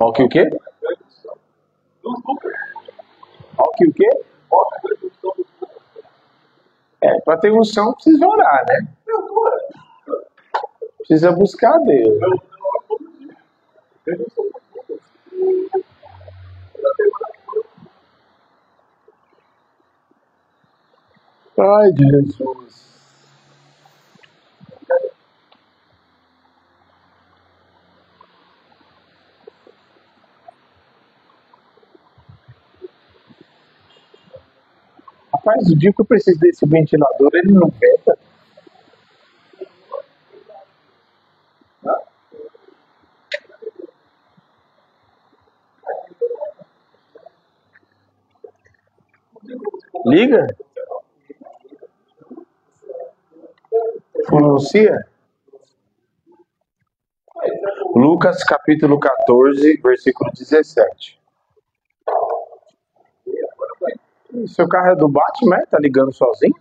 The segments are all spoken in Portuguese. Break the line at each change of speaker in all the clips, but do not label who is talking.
Ó que o quê? Ó que o quê? Para ter unção precisa orar, né? Precisa buscar Deus. Ai, Jesus. Rapaz, o dia que eu preciso desse ventilador, ele não venta. Liga? Pronuncia? Lucas capítulo 14, versículo 17. Seu carro é do Batman, né? Tá ligando sozinho?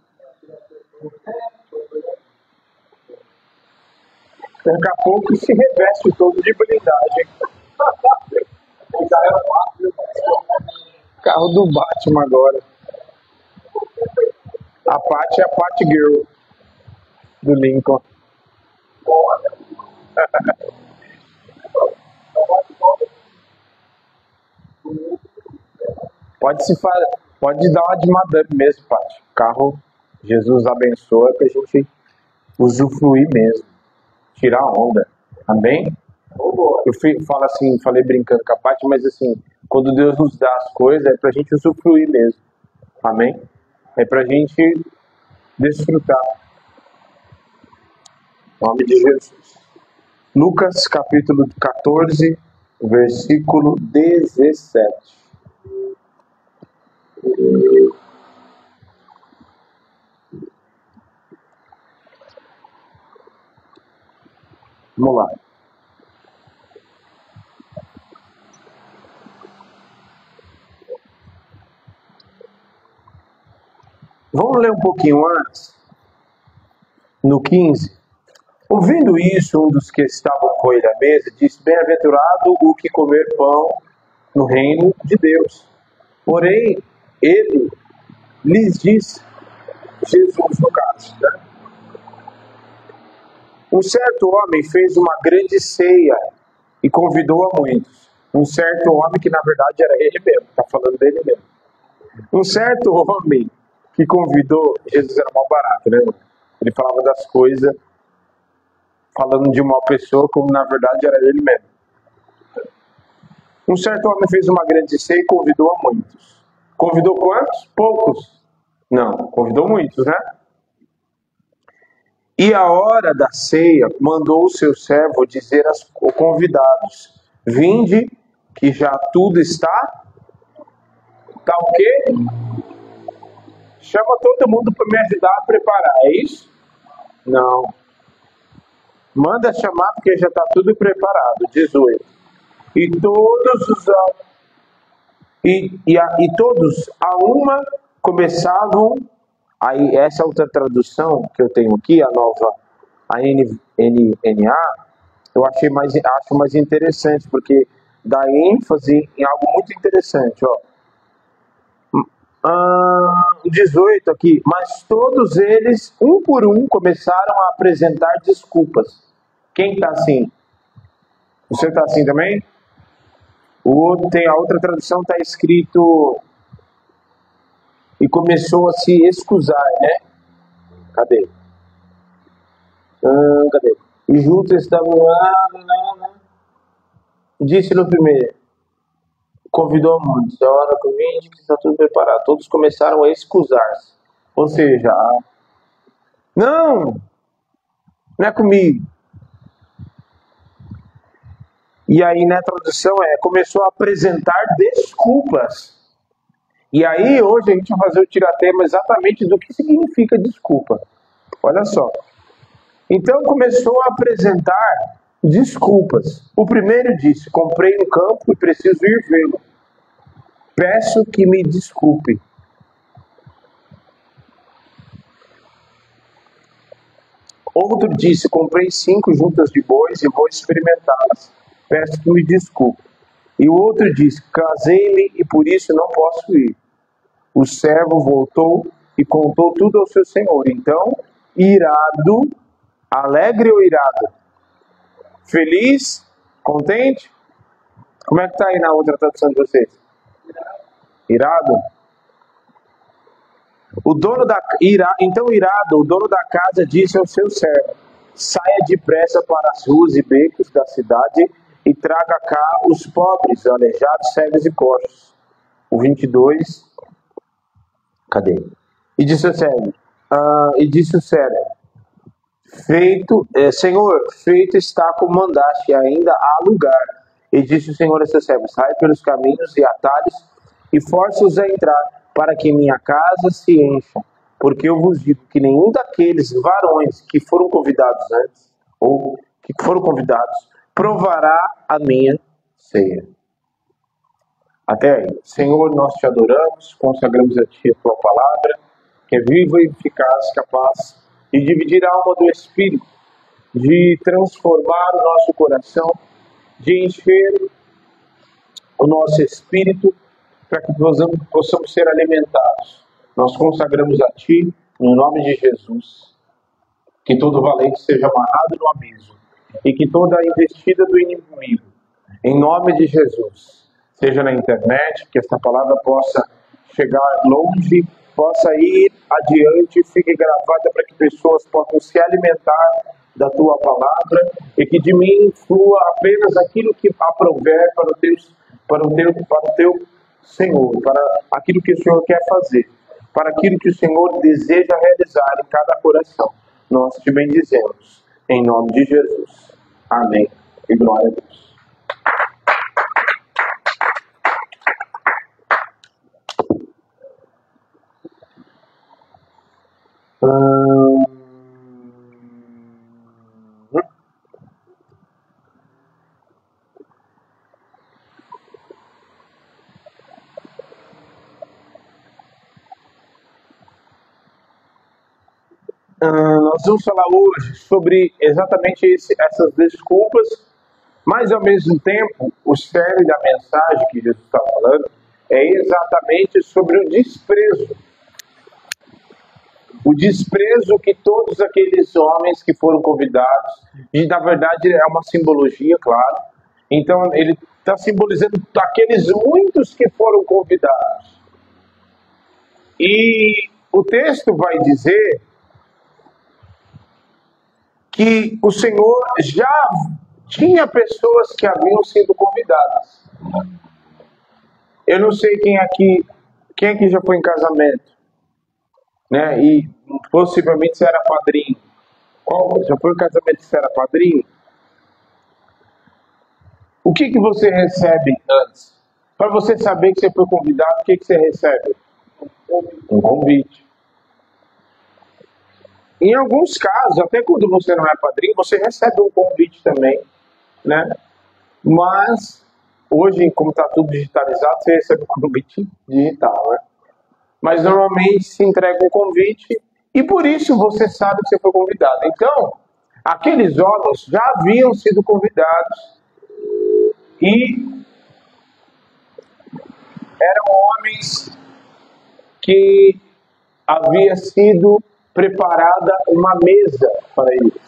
Daqui a pouco se reveste todo de blindagem. Carro do Batman agora. A Paty é a Paty Girl do Lincoln. Pode dar uma de madame mesmo, Paty. Carro, Jesus abençoa pra gente usufruir mesmo. Tirar onda. Amém? Eu falo assim, falei brincando com a Paty, mas assim, quando Deus nos dá as coisas, é pra gente usufruir mesmo. Amém? É pra gente desfrutar. Em nome de Jesus. Lucas capítulo 14, versículo 17. Vamos lá. Vamos ler um pouquinho antes. No 15. Ouvindo isso, um dos que estavam com ele à mesa disse: Bem-aventurado o que comer pão no reino de Deus. Porém, ele lhes disse, Jesus no caso, né? Um certo homem fez uma grande ceia e convidou a muitos. Um certo homem que na verdade era ele mesmo, está falando dele mesmo. Um certo homem que convidou, Jesus era mal barato, né? Ele falava das coisas falando de uma pessoa como na verdade era ele mesmo. Um certo homem fez uma grande ceia e convidou a muitos. Convidou quantos? Poucos? Não, convidou muitos, né? E a hora da ceia mandou o seu servo dizer aos convidados: Vinde, que já tudo está. Tá o quê? Chama todo mundo para me ajudar a preparar, é isso? Não. Manda chamar porque já está tudo preparado, 18. E todos a uma começavam. Aí essa outra tradução que eu tenho aqui, a nova, a NNA, eu acho mais interessante, porque dá ênfase em algo muito interessante, ó. 18 aqui, mas todos eles, um por um, começaram a apresentar desculpas. Quem está assim? Você está assim também? O outro tem a outra tradução, está escrito e começou a se excusar, né? Cadê? Cadê? E juntos estavam lá. Disse no primeiro, convidou a muitos, a hora do vídeo que está tudo preparado. Todos começaram a excusar-se. Ou seja, não é comigo. E aí na tradução começou a apresentar desculpas. E aí hoje a gente vai fazer o tiratema exatamente do que significa desculpa. Olha só. Então começou a apresentar desculpas. O primeiro disse: comprei um campo e preciso ir vê-lo. Peço que me desculpe. Outro disse: comprei 5 juntas de bois e vou experimentá-las. Peço que me desculpe. E o outro disse: casei-me e por isso não posso ir. O servo voltou e contou tudo ao seu senhor. Então, irado, alegre ou irado? Feliz? Contente? Como é que está aí na outra tradução de vocês? Irado? Então, irado, o dono da casa disse ao seu servo: saia depressa para as ruas e becos da cidade e traga cá os pobres, aleijados, cegos e coxos. O 22. Cadê? E disse o servo: Senhor, feito está como mandaste, ainda há lugar. E disse o Senhor a seu servo: sai pelos caminhos e atalhos e força-os a entrar, para que minha casa se encha. Porque eu vos digo que nenhum daqueles varões que foram convidados antes, ou que foram convidados, provará a minha ceia. Até aí. Senhor, nós te adoramos, consagramos a ti a tua palavra, que é viva e eficaz, capaz de dividir a alma do Espírito, de transformar o nosso coração, de encher o nosso espírito, para que possamos ser alimentados. Nós consagramos a ti, no nome de Jesus, que todo valente seja amarrado no abismo, e que toda a investida do inimigo, em nome de Jesus, seja na internet, que esta palavra possa chegar longe, possa ir adiante, fique gravada para que pessoas possam se alimentar da tua palavra e que de mim flua apenas aquilo que aprouver para o teu Senhor, para aquilo que o Senhor quer fazer, para aquilo que o Senhor deseja realizar em cada coração. Nós te bendizemos, em nome de Jesus. Amém. E glória a Deus. Nós vamos falar hoje sobre exatamente essas desculpas, mas ao mesmo tempo, o cerne da mensagem que Jesus está falando é exatamente sobre o desprezo. O desprezo que todos aqueles homens que foram convidados, e na verdade é uma simbologia, claro. Então ele está simbolizando aqueles muitos que foram convidados. E o texto vai dizer que o Senhor já tinha pessoas que haviam sido convidadas. Eu não sei quem aqui já foi em casamento, né? E possivelmente você era padrinho. Já foi em casamento que você era padrinho? O que você recebe antes? Para você saber que você foi convidado, o que você recebe? Um convite. Em alguns casos, até quando você não é padrinho, você recebe um convite também, né? Mas, hoje, como está tudo digitalizado, você recebe um convite digital, né? Mas, normalmente, se entrega um convite e, por isso, você sabe que você foi convidado. Então, aqueles homens já haviam sido convidados e eram homens que havia sido preparada uma mesa para eles,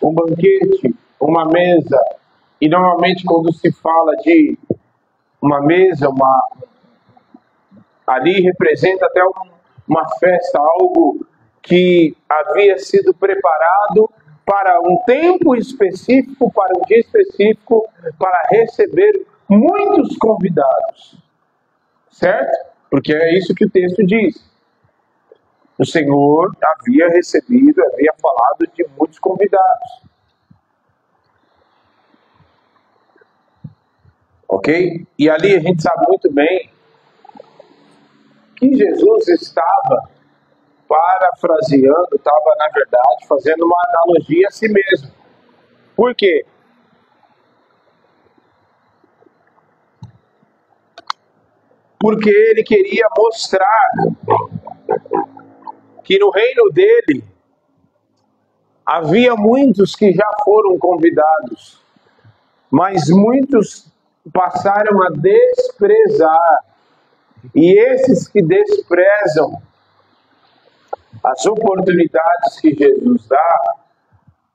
um banquete, uma mesa. E normalmente quando se fala de uma mesa, ali representa até uma festa, algo que havia sido preparado para um tempo específico, para um dia específico, para receber muitos convidados, certo? Porque é isso que o texto diz. O Senhor havia falado de muitos convidados. Ok? E ali a gente sabe muito bem que Jesus estava parafraseando, estava, na verdade, fazendo uma analogia a si mesmo. Por quê? Porque ele queria mostrar que no reino dele havia muitos que já foram convidados, mas muitos passaram a desprezar. E esses que desprezam as oportunidades que Jesus dá,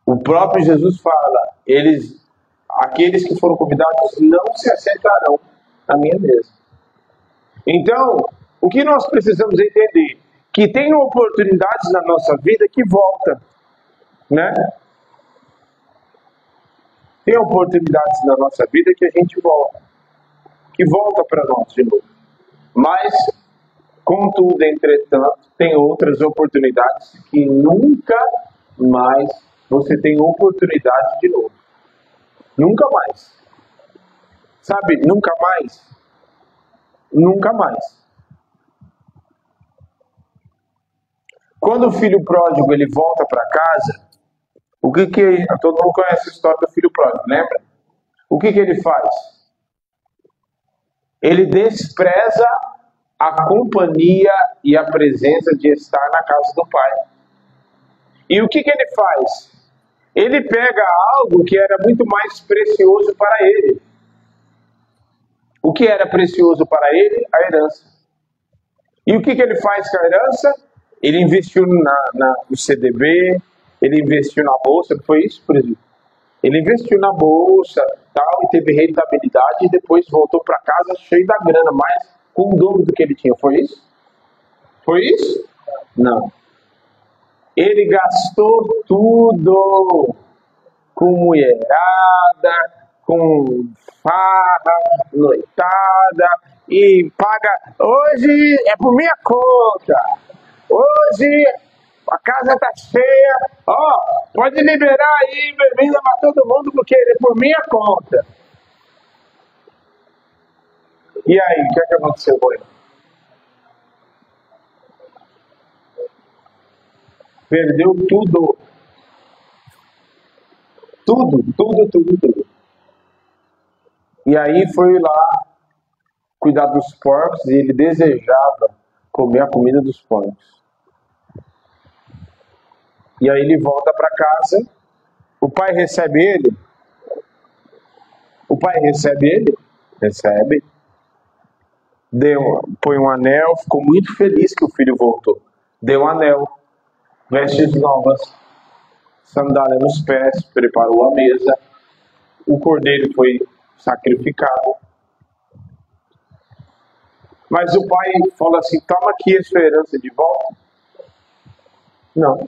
o próprio Jesus fala, aqueles que foram convidados não se assentarão à minha mesa. Então, o que nós precisamos entender? Que tem oportunidades na nossa vida que voltam, né? Tem oportunidades na nossa vida que a gente volta, que volta para nós de novo. Mas, contudo, entretanto, tem outras oportunidades que nunca mais você tem oportunidade de novo. Nunca mais. Sabe, nunca mais. Nunca mais. Quando o filho pródigo ele volta para casa, todo mundo conhece a história do filho pródigo, lembra? O que ele faz? Ele despreza a companhia e a presença de estar na casa do pai. E o que ele faz? Ele pega algo que era muito mais precioso para ele. O que era precioso para ele? A herança. E o que ele faz com a herança? Ele investiu no CDB, ele investiu na bolsa, não foi isso, por exemplo? Ele investiu na bolsa, tal, e teve rentabilidade e depois voltou para casa cheio da grana, mas com o dobro do que ele tinha. Foi isso? Foi isso? Não. Ele gastou tudo com mulherada, com farra, noitada, e paga. Hoje é por minha conta. Hoje a casa tá cheia. Ó, pode liberar aí bebida para todo mundo porque é por minha conta. E aí, o que aconteceu com ele? Perdeu tudo. Tudo. E aí foi lá cuidar dos porcos e ele desejava comer a comida dos porcos. E aí ele volta para casa, o pai recebe ele. O pai recebe ele? Recebe. Põe um anel, ficou muito feliz que o filho voltou. Deu um anel, vestes novas, sandália nos pés, preparou a mesa, o cordeiro foi sacrificado. Mas o pai fala assim, toma aqui a sua herança de volta. Não.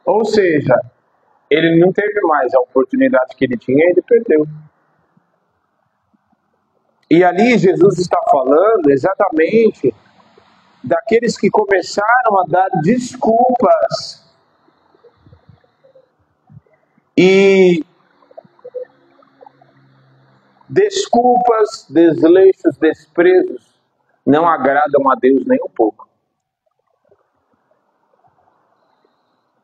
Ou seja, ele não teve mais a oportunidade que ele tinha e ele perdeu. E ali Jesus está falando exatamente daqueles que começaram a dar desculpas. E desculpas, desleixos, desprezos não agradam a Deus nem um pouco.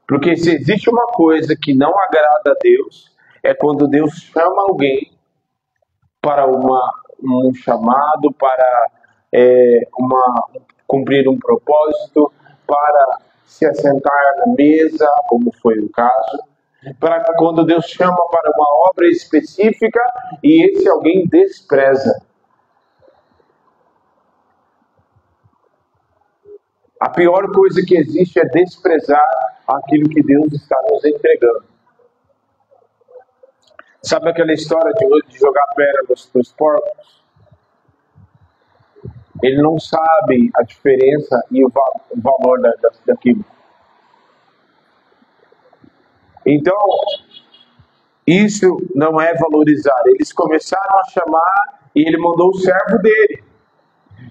Porque se existe uma coisa que não agrada a Deus, é quando Deus chama alguém para um chamado, para cumprir um propósito, para se assentar na mesa, como foi o caso, para quando Deus chama para uma obra específica e esse alguém despreza. A pior coisa que existe é desprezar aquilo que Deus está nos entregando. Sabe aquela história de jogar pedra nos porcos? Ele não sabe a diferença e o valor daquilo. Então, isso não é valorizar. Eles começaram a chamar e ele mandou o servo dele.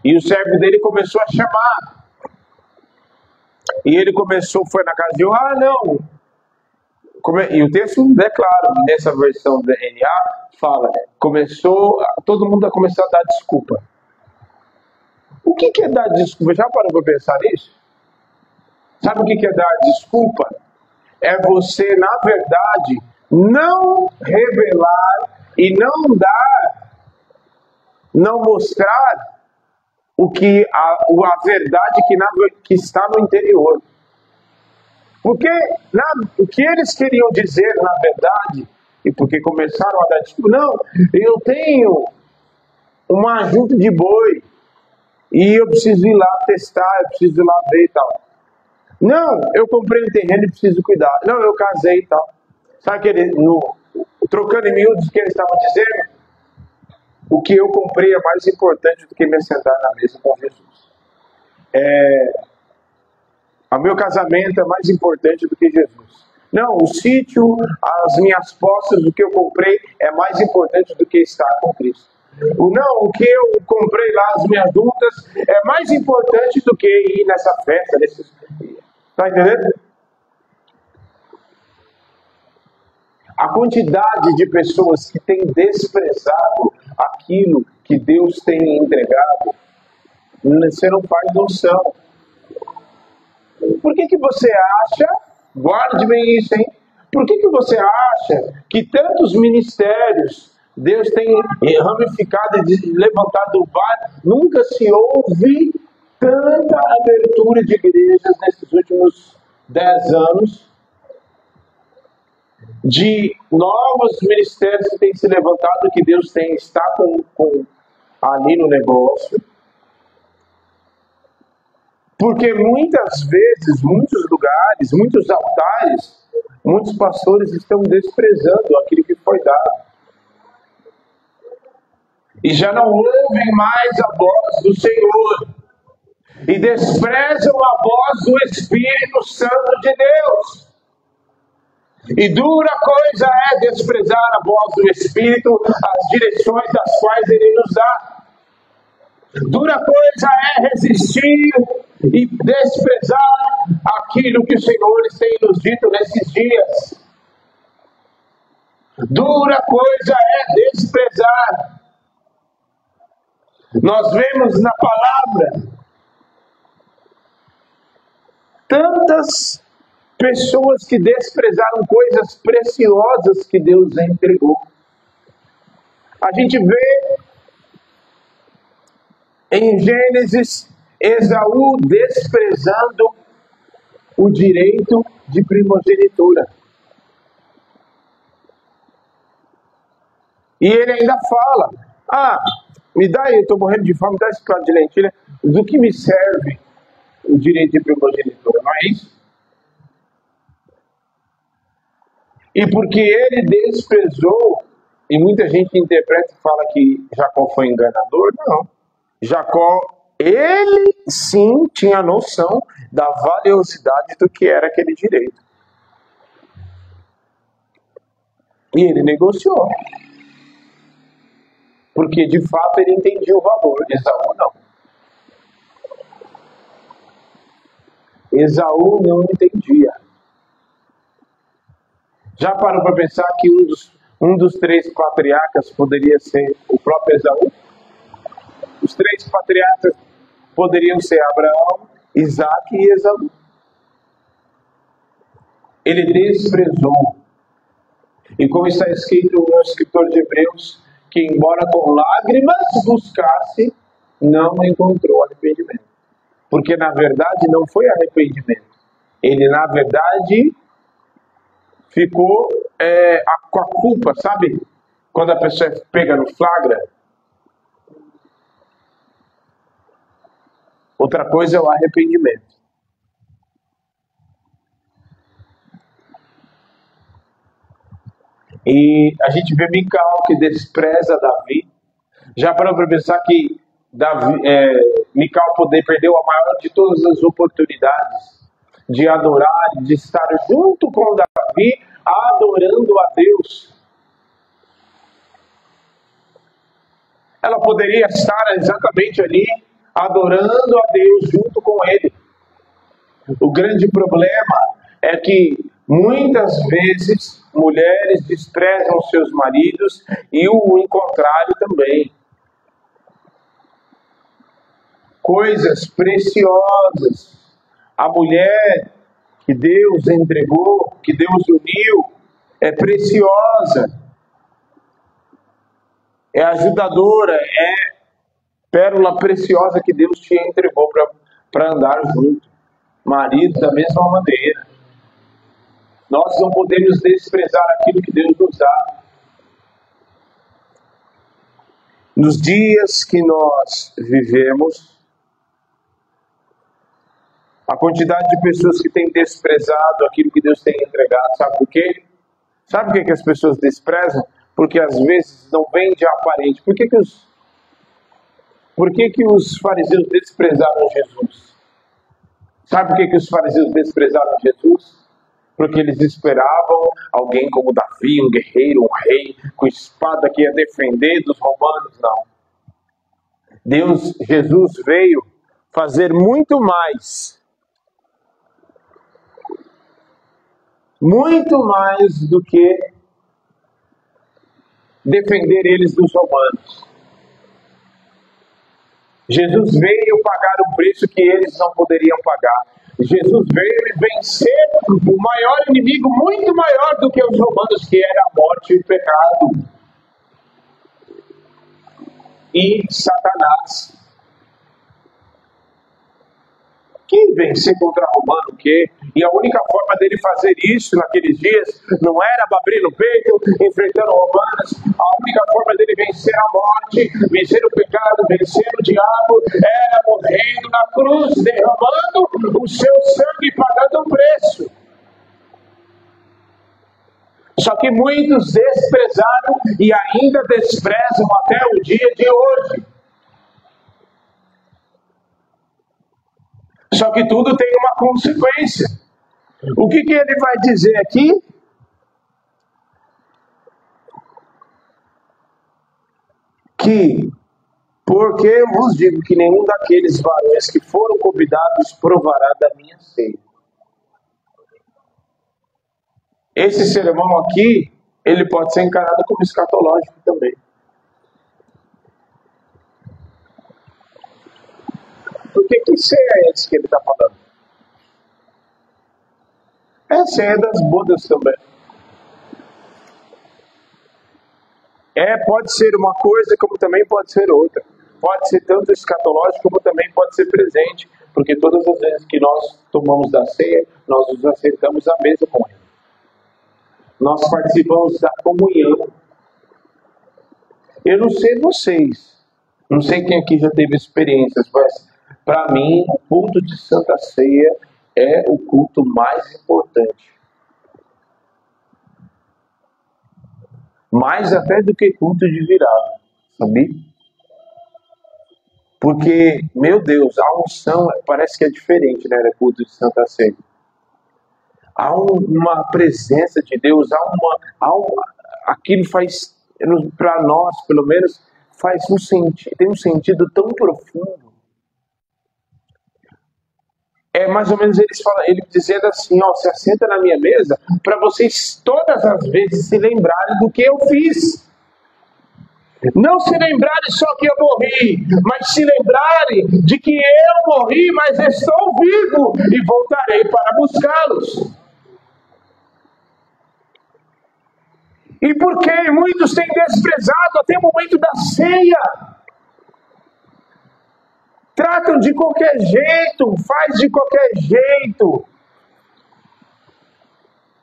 E o servo dele começou a chamar. E ele foi na casa de não. E o texto é claro, nessa versão da NA, fala, todo mundo a começar a dar desculpa. O que é dar desculpa? Já parou para pensar nisso? Sabe o que é dar desculpa? É você, na verdade, não revelar e não mostrar a verdade que está no interior. Porque o que eles queriam dizer, na verdade, E porque começaram a dar desculpa, não, eu tenho uma junta de boi e eu preciso ir lá testar, eu preciso ir lá ver e tal. Não, eu comprei um terreno e preciso cuidar. Não, eu casei e tal. Sabe aquele, trocando em miúdos, que ele estava dizendo? O que eu comprei é mais importante do que me sentar na mesa com Jesus. O meu casamento é mais importante do que Jesus. Não, o sítio, as minhas posses, o que eu comprei é mais importante do que estar com Cristo. O que eu comprei lá, as minhas juntas, é mais importante do que ir nessa festa. Está entendendo? A quantidade de pessoas que têm desprezado aquilo que Deus tem entregado, você não faz noção. Por que você acha, guarde bem isso, hein? Por que você acha que tantos ministérios Deus tem ramificado e levantado o bar, nunca se ouve tanta abertura de igrejas nesses últimos 10 anos, de novos ministérios que têm se levantado, que Deus está ali no negócio? Porque muitas vezes, muitos lugares, muitos altares, muitos pastores estão desprezando aquilo que foi dado. E já não ouvem mais a voz do Senhor. E desprezam a voz do Espírito Santo de Deus. E dura coisa é desprezar a voz do Espírito, as direções das quais Ele nos dá. Dura coisa é resistir e desprezar aquilo que o Senhor tem nos dito nesses dias. Dura coisa é desprezar. Nós vemos na palavra tantas pessoas que desprezaram coisas preciosas que Deus entregou. A gente vê em Gênesis Esaú desprezando o direito de primogenitura. E ele ainda fala: me dá aí, eu estou morrendo de fome, me dá esse prato de lentilha. Do que me serve o direito de primogenitura? Não é isso? E porque ele desprezou, e muita gente interpreta e fala que Jacó foi enganador, não. Jacó, ele sim tinha noção da valiosidade do que era aquele direito. E ele negociou. Porque de fato ele entendia o valor. Esaú não. Esaú não entendia. Já parou para pensar que um dos 3 patriarcas poderia ser o próprio Esaú? Os 3 patriarcas poderiam ser Abraão, Isaac e Esaú. Ele desprezou. E como está escrito no escritor de Hebreus, que embora com lágrimas buscasse, não encontrou arrependimento. Porque na verdade não foi arrependimento. Ele na verdade ficou com a culpa, sabe? Quando a pessoa pega no flagra. Outra coisa é o arrependimento. E a gente vê Mical, que despreza Davi. Já parou para pensar que Mical perdeu a maior de todas as oportunidades de adorar, de estar junto com Davi, adorando a Deus. Ela poderia estar exatamente ali, adorando a Deus junto com ele. O grande problema é que muitas vezes mulheres desprezam seus maridos e o contrário também. Coisas preciosas. A mulher que Deus entregou, que Deus uniu, é preciosa. É ajudadora, é pérola preciosa que Deus te entregou para andar junto. Marido da mesma maneira. Nós não podemos desprezar aquilo que Deus nos dá. Nos dias que nós vivemos, a quantidade de pessoas que têm desprezado aquilo que Deus tem entregado, sabe por quê? Sabe por que as pessoas desprezam? Porque às vezes não vem de aparente. Por que os fariseus desprezaram Jesus? Sabe por que os fariseus desprezaram Jesus? Porque eles esperavam alguém como Davi, um guerreiro, um rei, com espada que ia defender dos romanos. Não. Jesus veio fazer muito mais do que defender eles dos romanos. Jesus veio pagar um preço que eles não poderiam pagar. Jesus veio vencer o maior inimigo, muito maior do que os romanos, que era a morte e o pecado. E Satanás. Quem vencer contra Romano o quê? E a única forma dele fazer isso naqueles dias não era abrir no peito, enfrentando romanos. A única forma dele vencer a morte, vencer o pecado, vencer o diabo, era morrendo na cruz, derramando o seu sangue e pagando o preço. Só que muitos desprezaram e ainda desprezam até o dia de hoje. Só que tudo tem uma consequência. O que ele vai dizer aqui? Porque eu vos digo que nenhum daqueles varões que foram convidados provará da minha ceia. Esse sermão aqui, ele pode ser encarado como escatológico também. Porque que ceia é esse que ele está falando? É ceia das bodas também. Pode ser uma coisa como também pode ser outra. Pode ser tanto escatológico como também pode ser presente. Porque todas as vezes que nós tomamos da ceia, nós nos assentamos à mesa com ele. Nós participamos da comunhão. Eu não sei vocês, não sei quem aqui já teve experiências, mas para mim o culto de Santa Ceia é o culto mais importante. Mais até do que culto de virada, sabia? Porque, meu Deus, a unção parece que é diferente, né, do culto de Santa Ceia. Há uma presença de Deus, aquilo faz, para nós, pelo menos, faz um sentido, tem um sentido tão profundo. É mais ou menos ele dizendo assim, ó, se assenta na minha mesa, para vocês todas as vezes se lembrarem do que eu fiz. Não se lembrarem só que eu morri, mas se lembrarem de que eu morri, mas estou vivo e voltarei para buscá-los. E por que muitos têm desprezado até o momento da ceia? Tratam de qualquer jeito, faz de qualquer jeito.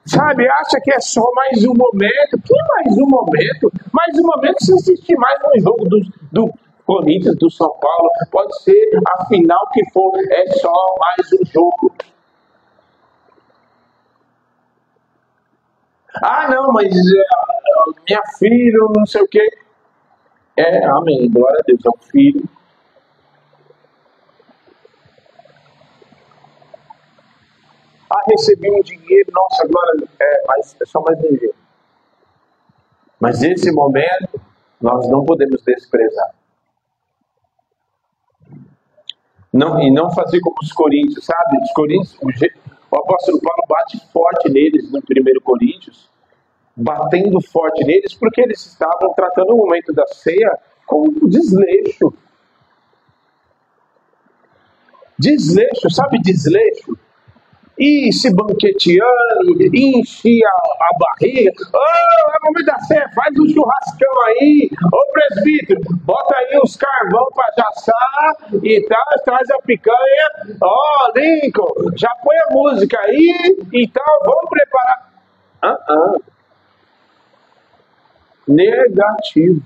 Sabe, acha que é só mais um momento. Que mais um momento? Mais um momento se assistir mais um jogo do Corinthians, do São Paulo. Pode ser a final que for, é só mais um jogo. Ah, não, mas minha filha, não sei o quê. Amém, glória a Deus, é um filho. Recebi um dinheiro, nossa, agora mas é só mais um dinheiro. Mas nesse momento, nós não podemos desprezar. E não fazer como os coríntios, sabe? Os coríntios, o apóstolo Paulo bate forte neles no 1 Coríntios, batendo forte neles, porque eles estavam tratando o momento da ceia como desleixo. Desleixo, sabe desleixo? E se banqueteando, enchia a barriga. É momento da ceia, faz um churrascão aí. Ô presbítero, bota aí os carvão para já assar e tal, traz a picanha. Lincoln, já põe a música aí e tal, vamos preparar. Negativo.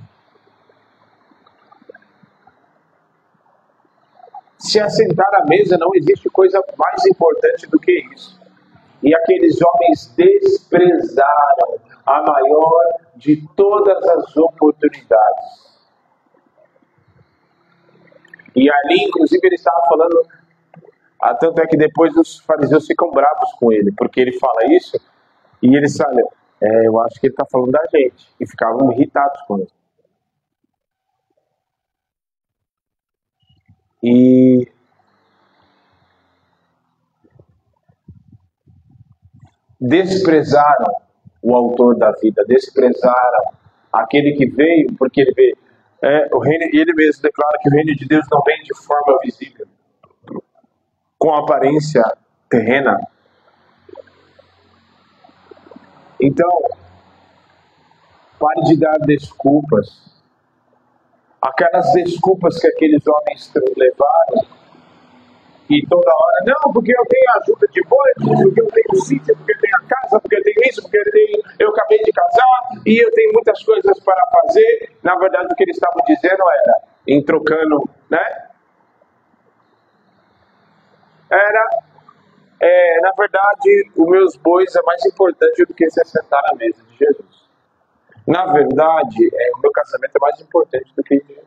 Se assentar à mesa, não existe coisa mais importante do que isso. E aqueles homens desprezaram a maior de todas as oportunidades. E ali, inclusive, ele estava falando, tanto é que depois os fariseus ficam bravos com ele, porque ele fala isso, e eles falam, eu acho que ele está falando da gente, e ficavam irritados com ele. E desprezaram o autor da vida, desprezaram aquele que veio, porque ele veio. Ele mesmo declara que o reino de Deus não vem de forma visível, com aparência terrena. Então, pare de dar desculpas. Aquelas desculpas que aqueles homens levaram, e toda hora, não, porque eu tenho ajuda de boi, porque eu tenho sítio, porque eu tenho a casa, porque eu tenho isso, porque eu acabei de casar, e eu tenho muitas coisas para fazer. Na verdade, o que eles estavam dizendo era, em trocando, né? Na verdade, os meus bois é mais importante do que se assentar na mesa de Jesus. Na verdade, o meu casamento é mais importante do que Jesus.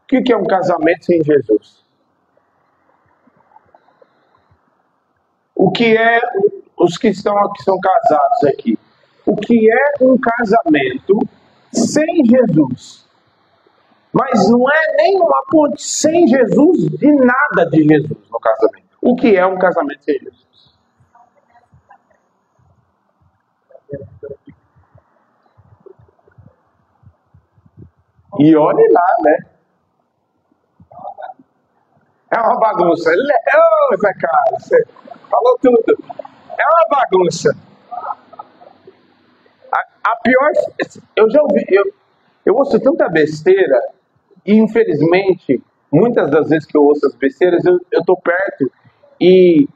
O que é um casamento sem Jesus? O que é, os que estão aqui são casados aqui, o que é um casamento sem Jesus? Mas não é nenhuma ponte sem Jesus, de nada de Jesus no casamento. O que é um casamento sem Jesus? E olhe lá, né? É uma bagunça. Ô, Zé Carlos, você falou tudo. É uma bagunça. A pior... Eu já ouvi... Eu ouço tanta besteira e, infelizmente, muitas das vezes que eu ouço as besteiras, eu tô perto e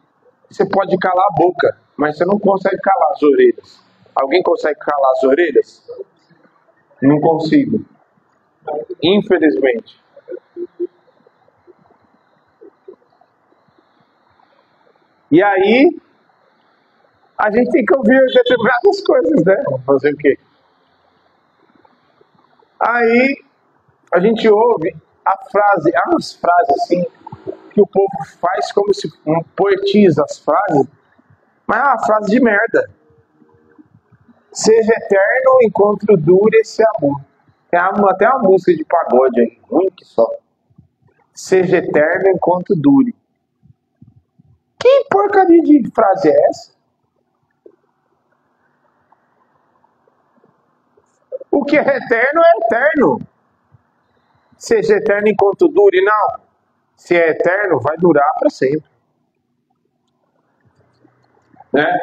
você pode calar a boca, mas você não consegue calar as orelhas. Alguém consegue calar as orelhas? Não consigo. Infelizmente. E aí, a gente tem que ouvir determinadas coisas, né? Vamos fazer o quê? Aí, a gente ouve a frase, há umas frases assim, que o povo faz como se poetiza as frases, mas é uma frase de merda. Seja eterno enquanto dure esse amor. Tem até uma música de pagode aí, ruim que só. Seja eterno enquanto dure. Que porcaria de frase é essa? O que é eterno é eterno. Seja eterno enquanto dure, não. Se é eterno, vai durar para sempre. Né?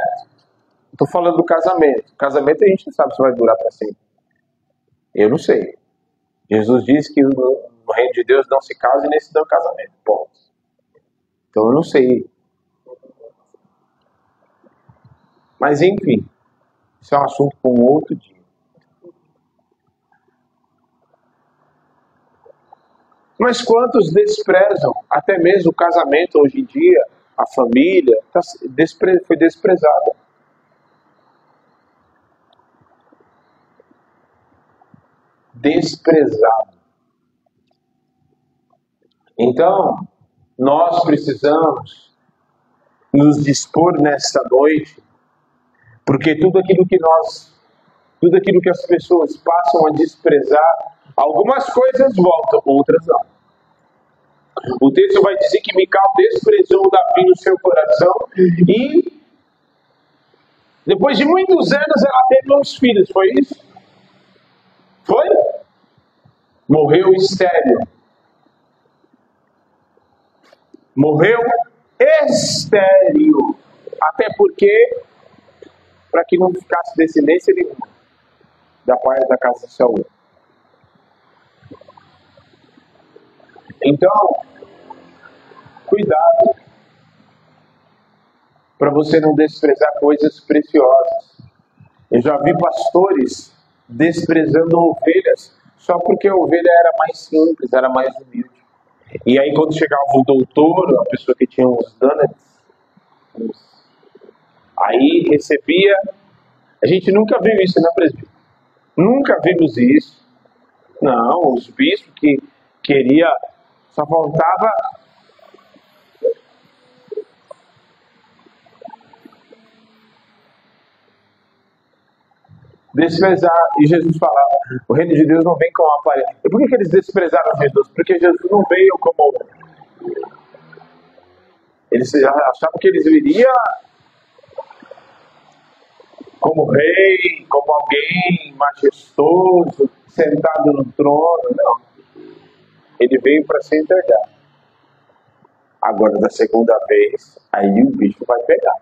Estou falando do casamento. Casamento a gente não sabe se vai durar para sempre. Eu não sei. Jesus disse que no reino de Deus não se casa e nem se dá um casamento. Ponto. Então eu não sei. Mas enfim, isso é um assunto para um outro dia. Mas quantos desprezam até mesmo o casamento hoje em dia, a família, foi desprezada. Desprezado. Então, nós precisamos nos dispor nesta noite, porque tudo aquilo que as pessoas passam a desprezar, algumas coisas voltam, outras não. O texto vai dizer que Mical desprezou Davi no seu coração e depois de muitos anos ela teve uns filhos, foi isso? Foi? Morreu estéril. Morreu estéril. Até porque, para que não ficasse descendência nenhuma da parte da casa de Saul. Então, cuidado para você não desprezar coisas preciosas. Eu já vi pastores desprezando ovelhas, só porque a ovelha era mais simples, era mais humilde. E aí quando chegava o doutor, a pessoa que tinha uns donuts, aí recebia. A gente nunca viu isso, né, presbítero? Nunca vimos isso. Não, os bispos que queria, só faltava desprezar. E Jesus falava, o reino de Deus não vem com aparência. E por que eles desprezaram Jesus? Porque Jesus não veio como... Eles achavam que eles viriam como rei, como alguém majestoso, sentado no trono. Não. Ele veio para se entregar. Agora, da segunda vez, aí o bicho vai pegar.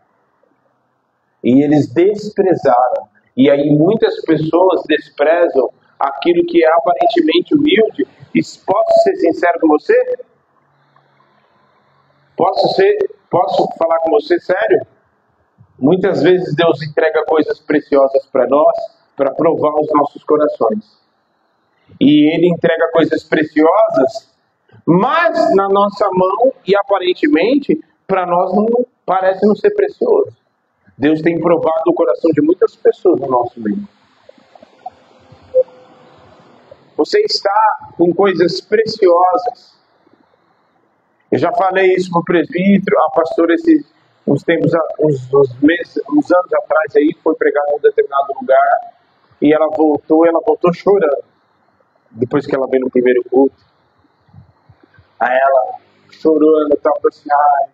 E eles desprezaram. E aí muitas pessoas desprezam aquilo que é aparentemente humilde. E posso ser sincero com você? Posso falar com você sério? Muitas vezes Deus entrega coisas preciosas para nós, para provar os nossos corações. E Ele entrega coisas preciosas, mas na nossa mão, e aparentemente, para nós não parece não ser precioso. Deus tem provado o coração de muitas pessoas no nosso meio. Você está com coisas preciosas. Eu já falei isso para o presbítero, a pastora, uns anos atrás aí, foi pregar em um determinado lugar, e ela voltou chorando, depois que ela veio no primeiro culto. Aí ela chorando, tal, assim, ai,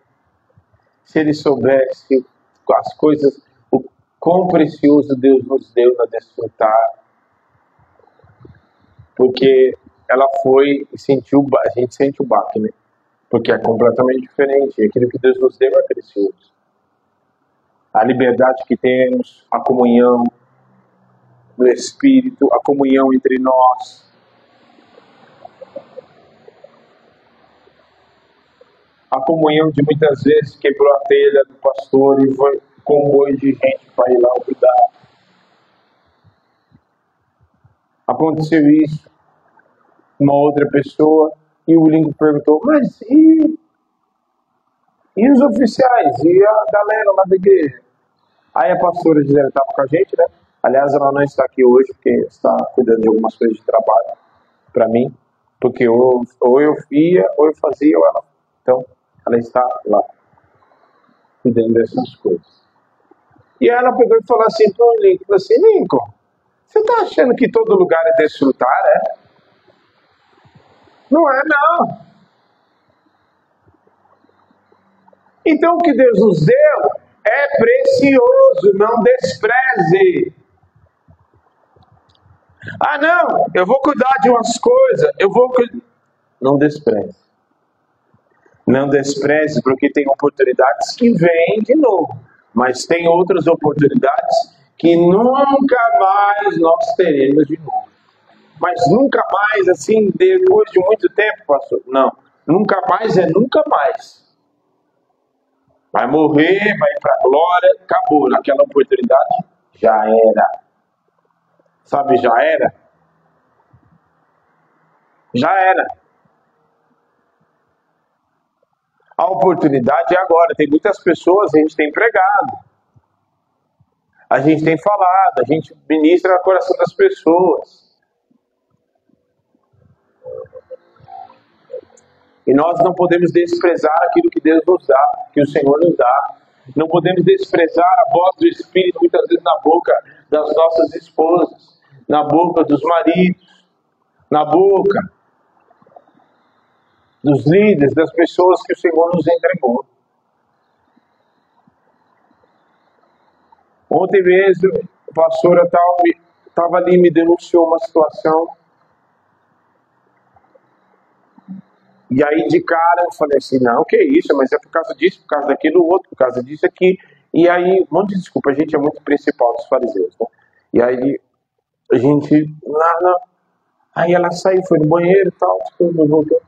se ele soubesse as coisas, o quão precioso Deus nos deu na desfrutar, porque ela foi e sentiu, a gente sente o baque, né? Porque é completamente diferente, aquilo que Deus nos deu é precioso. A liberdade que temos, a comunhão do Espírito, a comunhão entre nós. A comunhão de muitas vezes quebrou a telha do pastor e foi comboio de gente para ir lá cuidar. Aconteceu isso. Uma outra pessoa, e o Lincoln perguntou, mas e os oficiais? E a galera lá da igreja? Aí a pastora Gisele estava com a gente, né? Aliás, ela não está aqui hoje, porque está cuidando de algumas coisas de trabalho para mim, porque ou eu ia, ou eu fazia, ou ela. Então, ela está lá, cuidando dessas coisas. E ela pegou e falou assim para o Lincoln, Lincoln, você está achando que todo lugar é desfrutar, é? Não é, não. Então, o que Deus nos deu é precioso, não despreze. Ah, não, eu vou cuidar de umas coisas, Não despreze. Não despreze, porque tem oportunidades que vêm de novo, mas tem outras oportunidades que nunca mais nós teremos de novo. Mas nunca mais, assim, depois de muito tempo, pastor? Não, nunca mais é nunca mais. Vai morrer, vai ir para a glória, acabou. Naquela oportunidade, já era. Sabe, já era? Já era. A oportunidade é agora. Tem muitas pessoas, a gente tem pregado. A gente tem falado, a gente ministra no coração das pessoas. E nós não podemos desprezar aquilo que Deus nos dá, que o Senhor nos dá. Não podemos desprezar a voz do Espírito, muitas vezes na boca das nossas esposas, na boca dos maridos, na boca dos líderes, das pessoas que o Senhor nos entregou. Ontem mesmo, a pastora estava ali, me denunciou uma situação. E aí, de cara, eu falei assim, não, que isso, mas é por causa disso, por causa daquilo, outro, por causa disso aqui. E aí, um monte de desculpa, a gente é muito principal dos fariseus, né? E aí, a gente, não. Aí ela saiu, foi no banheiro e tal, voltou.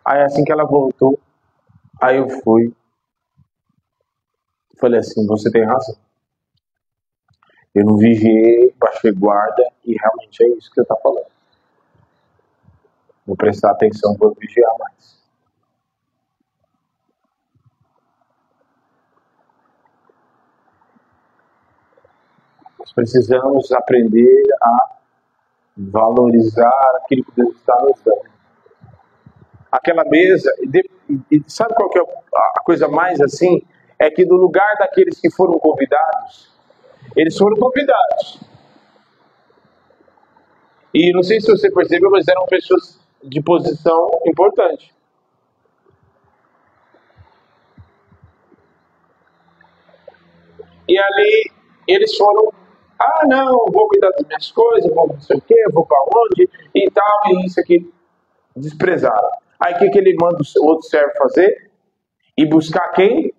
Aí assim que ela voltou, aí eu fui, falei assim, você tem razão. Eu não vigiei, baixei guarda e realmente é isso que você está falando. Vou prestar atenção, vou vigiar mais. Nós precisamos aprender a valorizar aquilo que Deus está nos dando. Aquela mesa, sabe qual que é a coisa mais assim? É que no lugar daqueles que foram convidados, eles foram convidados. E não sei se você percebeu, mas eram pessoas de posição importante. E ali eles foram, não, vou cuidar das minhas coisas, vou não sei o quê, vou para onde, e tal, e isso aqui. Desprezaram. Aí o que ele manda o outro servo fazer? Ir buscar quem?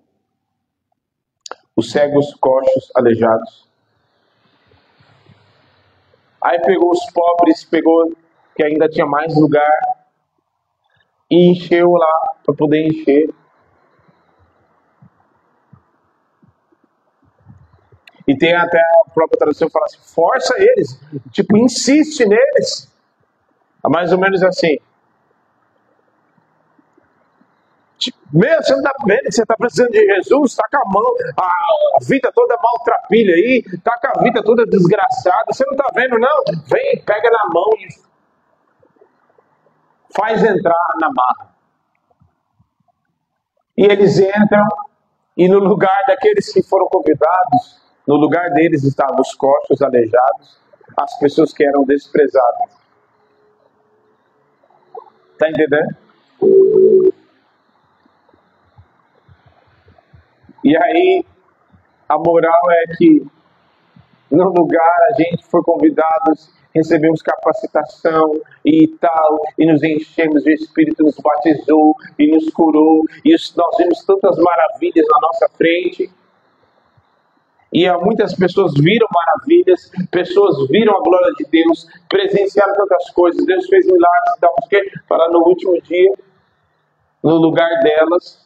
Os cegos, coxos, aleijados. Aí pegou os pobres, pegou que ainda tinha mais lugar e encheu lá para poder encher. E tem até a própria tradução que fala assim, força eles, tipo, insiste neles. É mais ou menos assim. Meu, você não tá vendo que você tá precisando de Jesus? Tá com a mão, a vida toda maltrapilha aí, tá com a vida toda desgraçada. Você não tá vendo, não? Vem, pega na mão e faz entrar na marra. E eles entram, e no lugar daqueles que foram convidados, no lugar deles estavam os coxos, aleijados, as pessoas que eram desprezadas. Tá entendendo? E aí, a moral é que no lugar a gente foi convidados, recebemos capacitação e tal, e nos enchemos, o Espírito nos batizou e nos curou, e nós vimos tantas maravilhas na nossa frente. E muitas pessoas viram maravilhas, pessoas viram a glória de Deus, presenciaram tantas coisas, Deus fez milagres e tal, porque para no último dia, no lugar delas,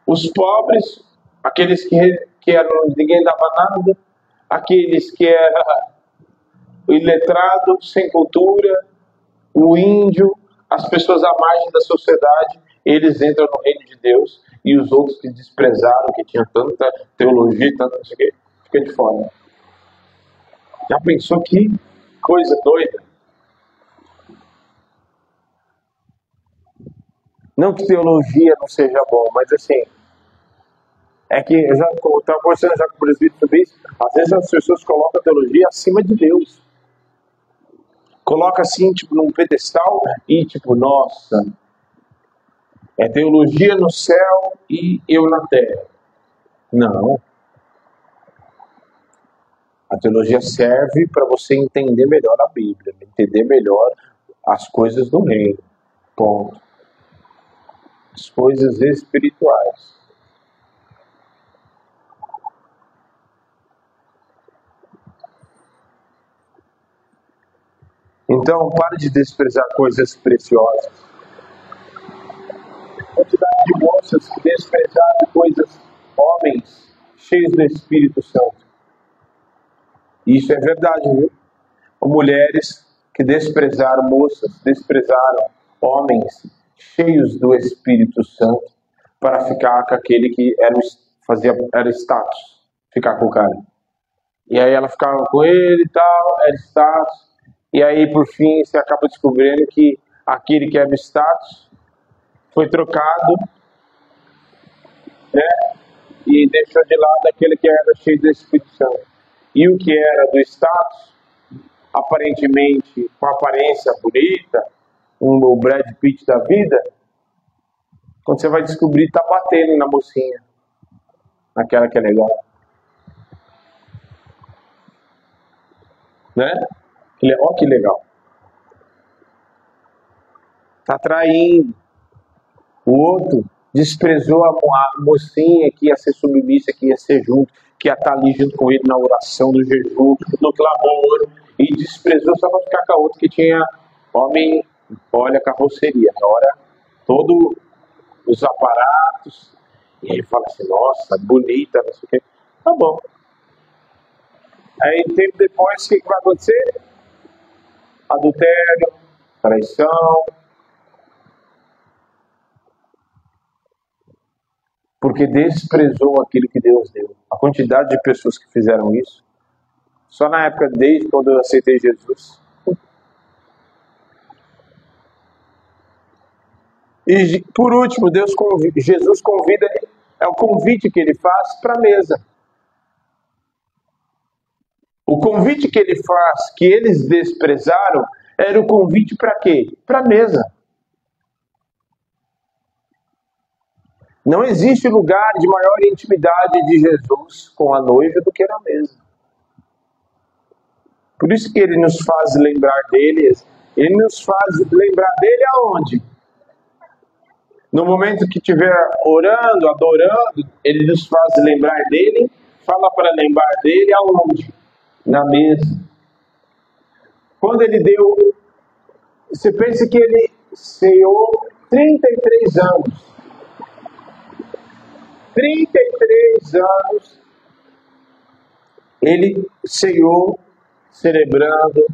os pobres, aqueles que eram, ninguém dava nada, aqueles que eram o iletrado, sem cultura, o índio, as pessoas à margem da sociedade, eles entram no reino de Deus, e os outros que desprezaram, que tinham tanta teologia, tanto não sei o quê, fica de fora. Já pensou que coisa doida? Não que teologia não seja bom, mas assim, é que eu já estava conversando já com o presbítero sobre isso, às vezes as pessoas colocam a teologia acima de Deus. Coloca assim, tipo, num pedestal e tipo, nossa, é teologia no céu e eu na terra. Não. A teologia serve para você entender melhor a Bíblia, entender melhor as coisas do reino. Ponto. As coisas espirituais. Então, pare de desprezar coisas preciosas. A quantidade de moças que desprezaram coisas, homens cheios do Espírito Santo. Isso é verdade, viu? Mulheres que desprezaram, moças, desprezaram homens cheios do Espírito Santo para ficar com aquele que era status, ficar com o cara. E aí ela ficava com ele e tal, era status. E aí, por fim, você acaba descobrindo que aquele que era status foi trocado, né? E deixou de lado aquele que era cheio do Espírito Santo. E o que era do status, aparentemente com aparência bonita, o Brad Pitt da vida, quando você vai descobrir, tá batendo na mocinha, naquela que é legal. Né? Ó que legal. Tá traindo. O outro desprezou a mocinha que ia ser submissa, que ia ser junto, que ia estar ali junto com ele na oração, no jejum, no clamor, e desprezou só para ficar com a outra que tinha homem, olha a carroceria, na hora todos os aparatos, e aí fala assim, nossa, bonita, não sei o quê. Tá bom. Aí, tempo depois, o que vai acontecer? Adultério, traição. Porque desprezou aquilo que Deus deu. A quantidade de pessoas que fizeram isso, só na época, desde quando eu aceitei Jesus. E por último, Jesus convida, é o convite que ele faz para a mesa. O convite que ele faz, que eles desprezaram, era o convite para quê? Para a mesa. Não existe lugar de maior intimidade de Jesus com a noiva do que na mesa. Por isso que ele nos faz lembrar dele. Ele nos faz lembrar dele aonde? No momento que estiver orando, adorando, ele nos faz lembrar dele. Fala para lembrar dele aonde? Na mesa. Quando ele deu... Você pensa que ele ceou 33 anos. 33 anos ele ceiou, celebrando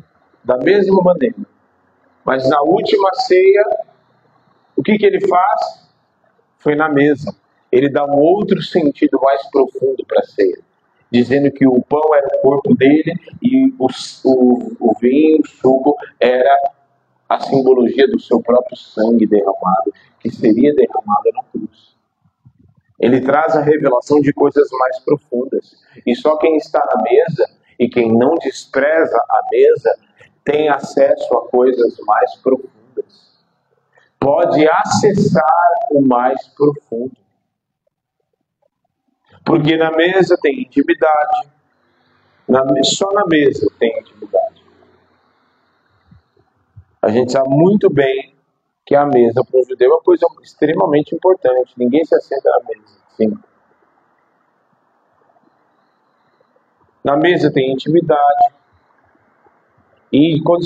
da mesma maneira. Mas na última ceia, o que ele faz? Foi na mesa. Ele dá um outro sentido mais profundo para a ceia, dizendo que o pão era o corpo dele e o vinho, o suco, era a simbologia do seu próprio sangue derramado, que seria derramado na cruz. Ele traz a revelação de coisas mais profundas. E só quem está na mesa e quem não despreza a mesa tem acesso a coisas mais profundas. Pode acessar o mais profundo. Porque na mesa tem intimidade. Só na mesa tem intimidade. A gente sabe muito bem que a mesa para um judeu é uma coisa extremamente importante. Ninguém se assenta na mesa. Sim. Na mesa tem intimidade. E quando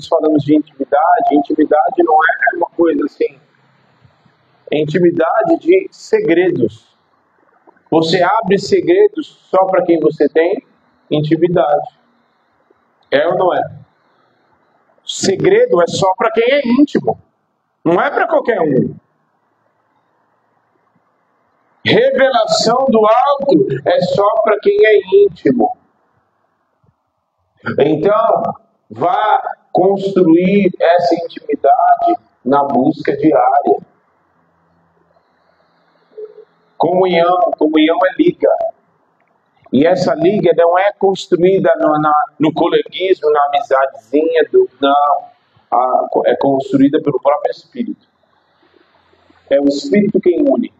falamos de intimidade não é uma coisa assim. É intimidade de segredos. Você abre segredos só para quem você tem intimidade. É ou não é? Segredo é só para quem é íntimo. Não é para qualquer um. Revelação do alto é só para quem é íntimo. Então, vá construir essa intimidade na busca diária. Comunhão é liga. E essa liga não é construída no coleguismo, na amizadezinha, não. É construída pelo próprio Espírito. É o Espírito quem une.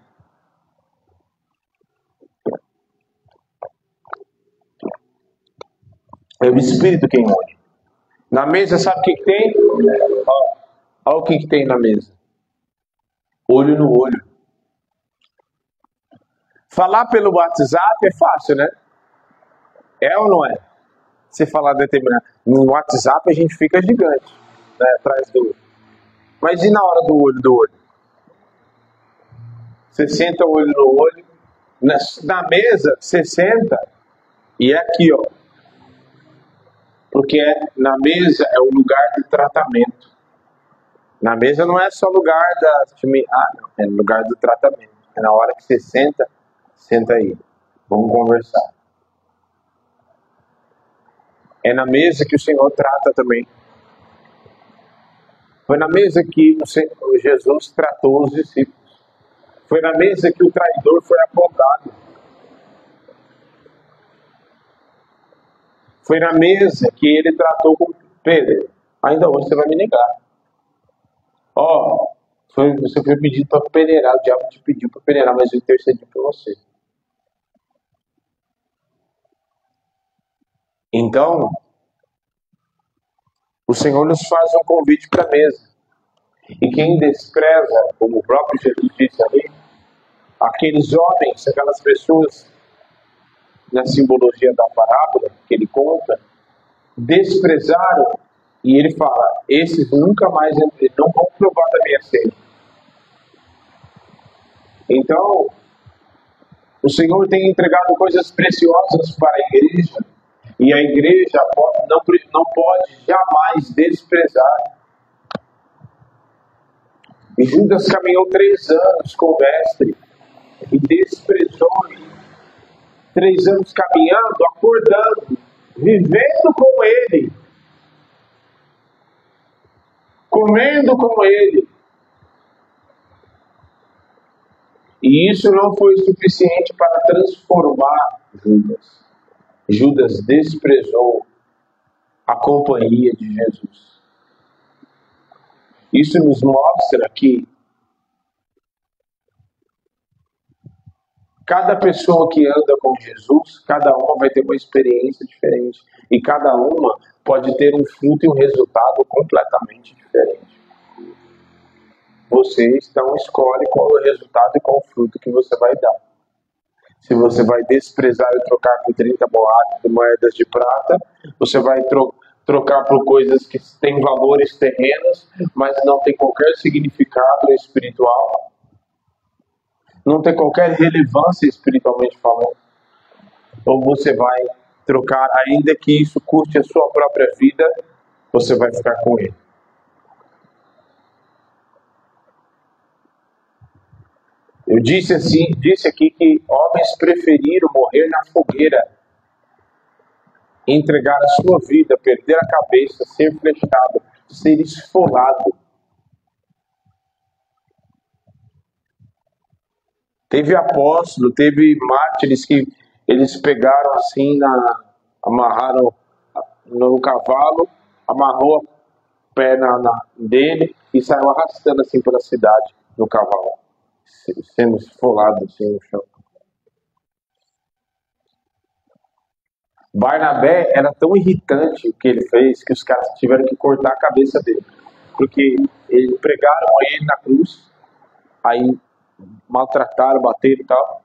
É o Espírito quem une. Na mesa, sabe o que tem? Olha o que tem na mesa. Olho no olho. Falar pelo WhatsApp é fácil, né? É ou não é? Você falar determinado. No WhatsApp a gente fica gigante, né? Atrás do olho. Mas e na hora do olho do olho? Você senta o olho no olho. Na mesa, você senta e é aqui, ó. Porque na mesa é o lugar de tratamento. Na mesa não é só lugar não, é lugar do tratamento. É na hora que você senta aí. Vamos conversar. É na mesa que o Senhor trata também. Foi na mesa que Jesus tratou os discípulos. Foi na mesa que o traidor foi apontado. Foi na mesa que ele tratou com Pedro. Ainda hoje você vai me negar. Você foi pedido para peneirar, o diabo te pediu para peneirar, mas eu intercedi por você. Então, o Senhor nos faz um convite para a mesa. E quem despreza, como o próprio Jesus disse ali, aqueles homens, aquelas pessoas, na simbologia da parábola que ele conta, desprezaram, e ele fala, esses nunca mais não vão provar da minha ceia. Então, o Senhor tem entregado coisas preciosas para a igreja, E a igreja não pode jamais desprezar. E Judas caminhou 3 anos com o mestre e desprezou ele. 3 anos caminhando, acordando, vivendo com ele, comendo com ele. E isso não foi suficiente para transformar Judas. Judas desprezou a companhia de Jesus. Isso nos mostra que cada pessoa que anda com Jesus, cada uma vai ter uma experiência diferente. E cada uma pode ter um fruto e um resultado completamente diferente. Você então escolhe qual é o resultado e qual o fruto que você vai dar. Se você vai desprezar e trocar por 30 moedas de prata, você vai trocar por coisas que têm valores terrenos, mas não tem qualquer significado espiritual, não tem qualquer relevância espiritualmente falando. Ou você vai trocar, ainda que isso custe a sua própria vida, você vai ficar com ele. Eu disse aqui que homens preferiram morrer na fogueira, entregar a sua vida, perder a cabeça, ser flechado, ser esfolado. Teve apóstolo, teve mártires que eles pegaram assim, amarraram no cavalo, amarrou a perna dele e saiu arrastando assim pela cidade no cavalo, sendo esfolado assim no chão. Barnabé era tão irritante o que ele fez que os caras tiveram que cortar a cabeça dele. Porque eles pregaram ele na cruz, aí maltrataram, bateram e tal.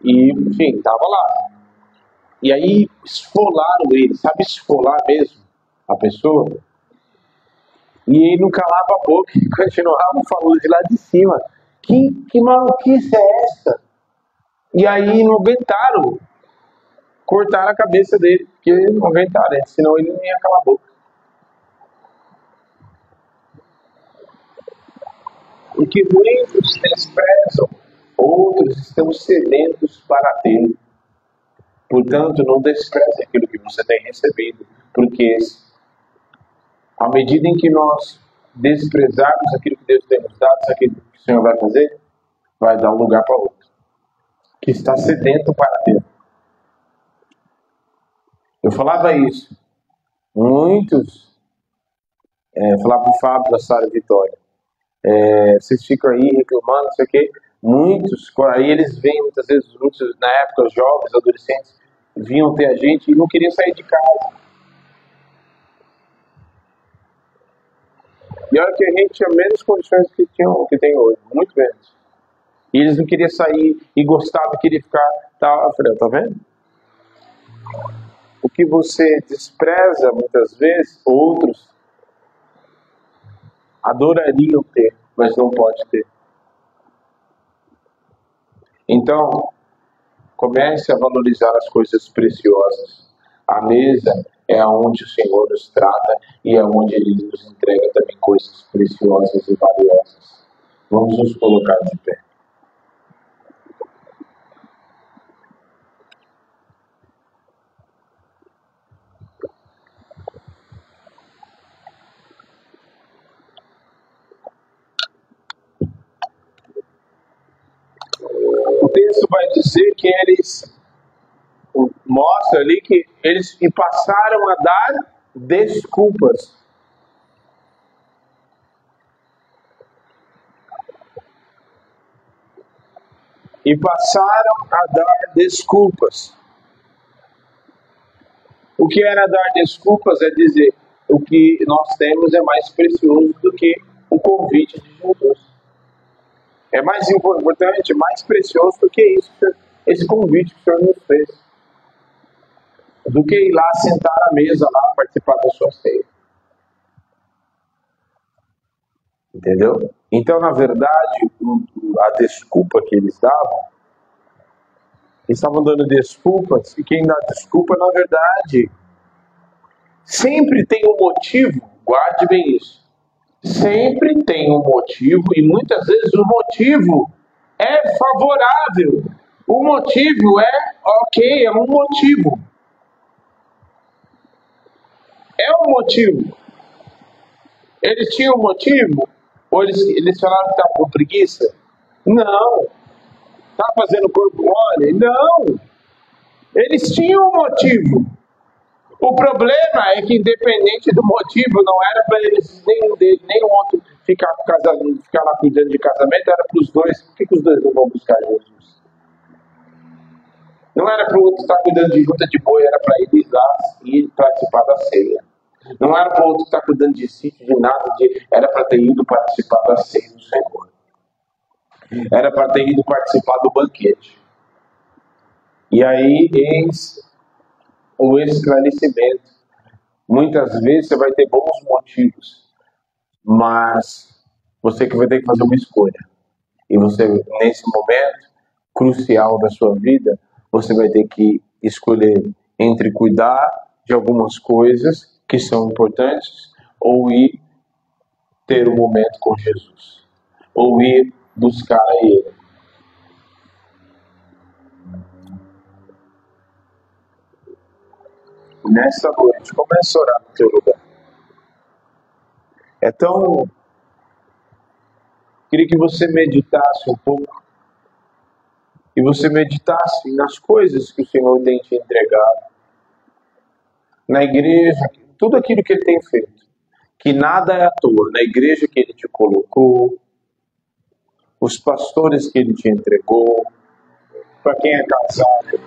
E, enfim, tava lá. E aí esfolaram ele, sabe esfolar mesmo a pessoa? E ele não calava a boca e continuava falando de lá de cima. Que maluquice é essa? E aí não aguentaram. Cortaram a cabeça dele, porque não aguentaram, senão ele não ia calar a boca. O que muitos desprezam, outros estão sedentos para ter. Portanto, não despreze aquilo que você tem recebido, porque à medida em que nós desprezarmos aquilo que Deus tem nos dado, aquilo que o Senhor vai fazer, vai dar um lugar para outro, que está sedento para ter. Eu falava isso. Muitos, falava para o Fábio da Sara Vitória, vocês ficam aí reclamando, não sei o quê. Muitos, aí eles vêm muitas vezes, muitos, na época, os jovens, adolescentes, vinham ter a gente e não queriam sair de casa. E olha que a gente tinha menos condições que tem hoje, muito menos. E eles não queriam sair e gostavam, queriam ficar. Eu falei, tá vendo? O que você despreza muitas vezes, outros adorariam ter, mas não pode ter. Então, comece a valorizar as coisas preciosas. A mesa é onde o Senhor nos trata e é onde Ele nos entrega também coisas preciosas e valiosas. Vamos nos colocar de pé. O texto vai dizer que eles mostra ali que eles passaram a dar desculpas. E passaram a dar desculpas. O que era dar desculpas é dizer o que nós temos é mais precioso do que o convite de Jesus. É mais importante, mais precioso do que isso, esse convite que o Senhor nos fez. Do que ir lá sentar à mesa, lá participar da sua ceia. Entendeu? Então, na verdade, a desculpa que eles davam estavam dando desculpas, e quem dá desculpa, na verdade, sempre tem um motivo, guarde bem isso. Sempre tem um motivo, e muitas vezes o motivo é favorável. O motivo é ok, é um motivo. É um motivo. Eles tinham um motivo? Ou eles falaram que estavam com preguiça? Não. Tá fazendo corpo mole? Não. Eles tinham um motivo. O problema é que, independente do motivo, não era para eles, nem um deles, nem o outro, ficar lá cuidando de casamento, era para os dois. Por que os dois não vão buscar Jesus? Não era para o outro estar cuidando de junta de boi, era para ele ir lá e participar da ceia. Não era para o outro estar cuidando de sítio, de nada, era para ter ido participar da ceia do Senhor. Era para ter ido participar do banquete. E aí, eis o esclarecimento. Muitas vezes você vai ter bons motivos, mas você que vai ter que fazer uma escolha. E você, nesse momento crucial da sua vida, você vai ter que escolher entre cuidar de algumas coisas que são importantes ou ir ter um momento com Jesus, ou ir buscar a Ele. Nessa noite, comece a orar no teu lugar. Queria que você meditasse um pouco, e você meditasse nas coisas que o Senhor tem te entregado, na igreja, tudo aquilo que Ele tem feito, que nada é à toa, na igreja que Ele te colocou, os pastores que Ele te entregou, para quem é casado,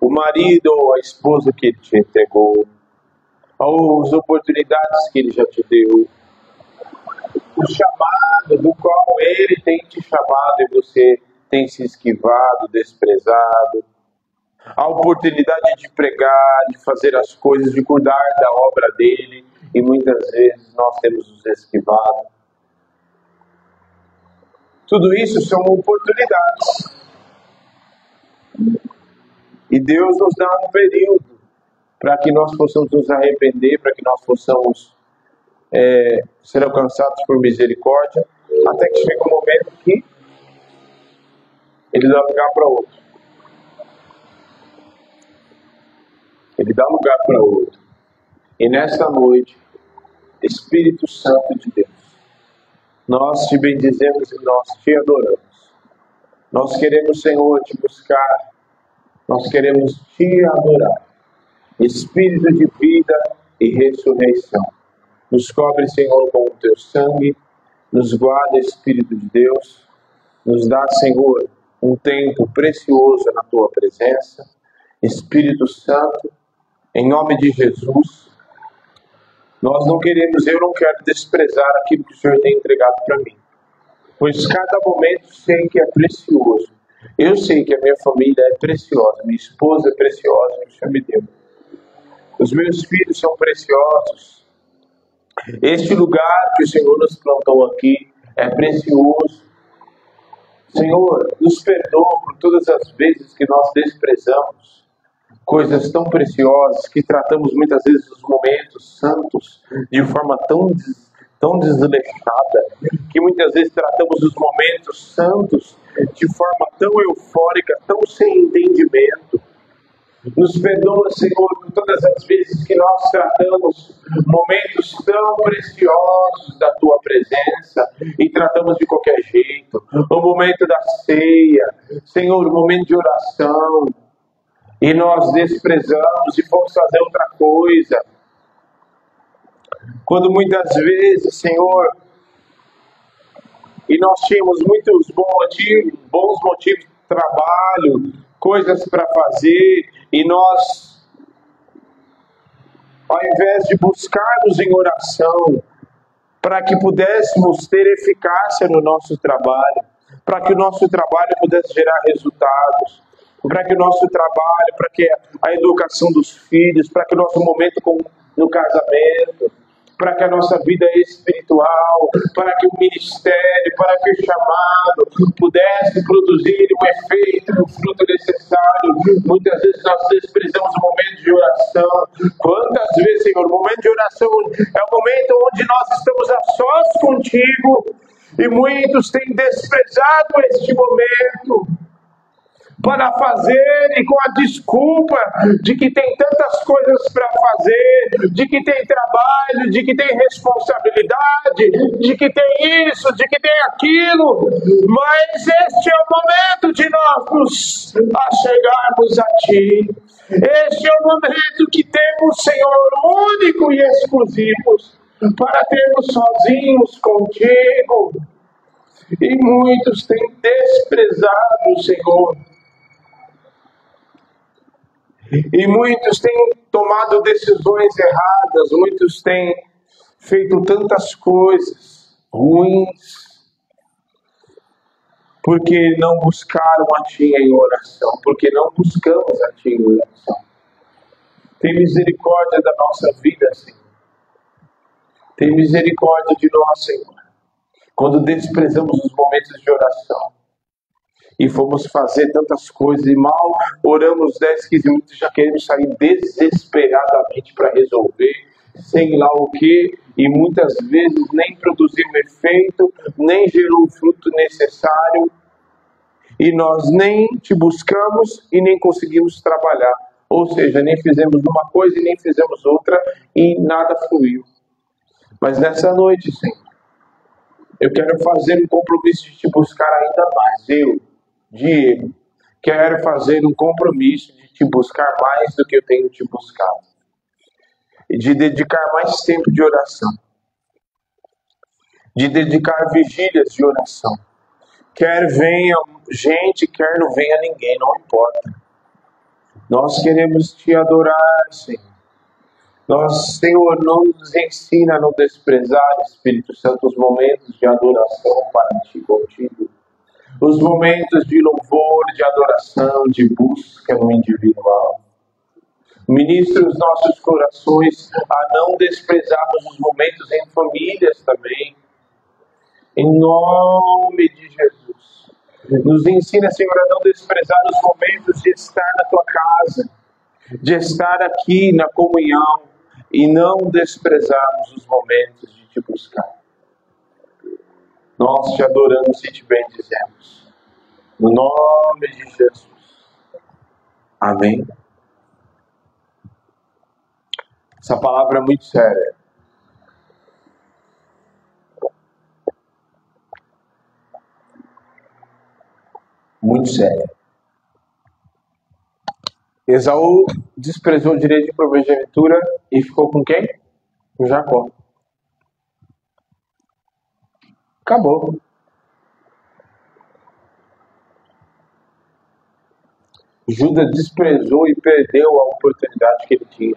o marido ou a esposa que Ele te entregou, as oportunidades que Ele já te deu, o chamado do qual Ele tem te chamado e você tem se esquivado, desprezado, a oportunidade de pregar, de fazer as coisas, de cuidar da obra dEle, e muitas vezes nós temos nos esquivado. Tudo isso são oportunidades. E Deus nos dá um período para que nós possamos nos arrepender, para que nós possamos ser alcançados por misericórdia, até que chega um momento que Ele dá lugar para outro. Ele dá lugar para outro. E nesta noite, Espírito Santo de Deus, nós te bendizemos e nós te adoramos. Nós queremos, Senhor, te buscar. Nós queremos te adorar. Espírito de vida e ressurreição. Nos cobre, Senhor, com o teu sangue. Nos guarda, Espírito de Deus. Nos dá, Senhor, um tempo precioso na tua presença. Espírito Santo, em nome de Jesus, nós não queremos, eu não quero desprezar aquilo que o Senhor tem entregado para mim. Pois cada momento sei que é precioso. Eu sei que a minha família é preciosa, minha esposa é preciosa, que o Senhor me deu. Os meus filhos são preciosos. Este lugar que o Senhor nos plantou aqui é precioso. Senhor, nos perdoa por todas as vezes que nós desprezamos coisas tão preciosas, que tratamos muitas vezes os momentos santos de forma tão desleixada, que muitas vezes tratamos os momentos santos de forma tão eufórica, tão sem entendimento. Nos perdoa, Senhor, por todas as vezes que nós tratamos momentos tão preciosos da Tua presença e tratamos de qualquer jeito. O momento da ceia, Senhor, o momento de oração, e nós desprezamos e vamos fazer outra coisa. Quando muitas vezes, Senhor, e nós tínhamos muitos bons motivos de trabalho, coisas para fazer, e nós, ao invés de buscarmos em oração, para que pudéssemos ter eficácia no nosso trabalho, para que o nosso trabalho pudesse gerar resultados, para que o nosso trabalho, para que a educação dos filhos, para que o nosso momento no casamento, para que a nossa vida espiritual, para que o ministério, para que o chamado pudesse produzir o efeito, o fruto necessário. Muitas vezes nós desprezamos o momento de oração. Quantas vezes, Senhor, o momento de oração é o momento onde nós estamos a sós contigo, e muitos têm desprezado este momento para fazer, e com a desculpa de que tem tantas coisas para fazer, de que tem trabalho, de que tem responsabilidade, de que tem isso, de que tem aquilo. Mas este é o momento de nós nos achegarmos a Ti. Este é o momento que temos, Senhor, único e exclusivo, para termos sozinhos contigo. E muitos têm desprezado o Senhor. E muitos têm tomado decisões erradas, muitos têm feito tantas coisas ruins, porque não buscaram a Ti em oração, porque não buscamos a Ti em oração. Tem misericórdia da nossa vida, Senhor. Tem misericórdia de nós, Senhor, quando desprezamos os momentos de oração. E fomos fazer tantas coisas e mal oramos 10, 15 minutos, já queremos sair desesperadamente para resolver, sei lá o que, e muitas vezes nem produziu o efeito, nem gerou o fruto necessário, e nós nem Te buscamos e nem conseguimos trabalhar. Ou seja, nem fizemos uma coisa e nem fizemos outra, e nada fluiu. Mas nessa noite, Senhor, eu quero fazer um compromisso de Te buscar ainda mais. Eu, Diego, quero fazer um compromisso de Te buscar mais do que eu tenho Te buscado. E de dedicar mais tempo de oração. De dedicar vigílias de oração. Quer venha gente, quer não venha ninguém, não importa. Nós queremos Te adorar, Senhor. Nós, Senhor, não nos ensina a não desprezar, Espírito Santo, os momentos de adoração para Ti contigo. Os momentos de louvor, de adoração, de busca no individual. Ministre os nossos corações a não desprezarmos os momentos em famílias também. Em nome de Jesus. Nos ensina, Senhor, a não desprezar os momentos de estar na Tua casa, de estar aqui na comunhão, e não desprezarmos os momentos de Te buscar. Nós Te adoramos e Te bendizemos. No nome de Jesus. Amém. Essa palavra é muito séria. Muito séria. Esaú desprezou o direito de primogenitura e ficou com quem? Com Jacó. Acabou. Judas desprezou e perdeu a oportunidade que ele tinha.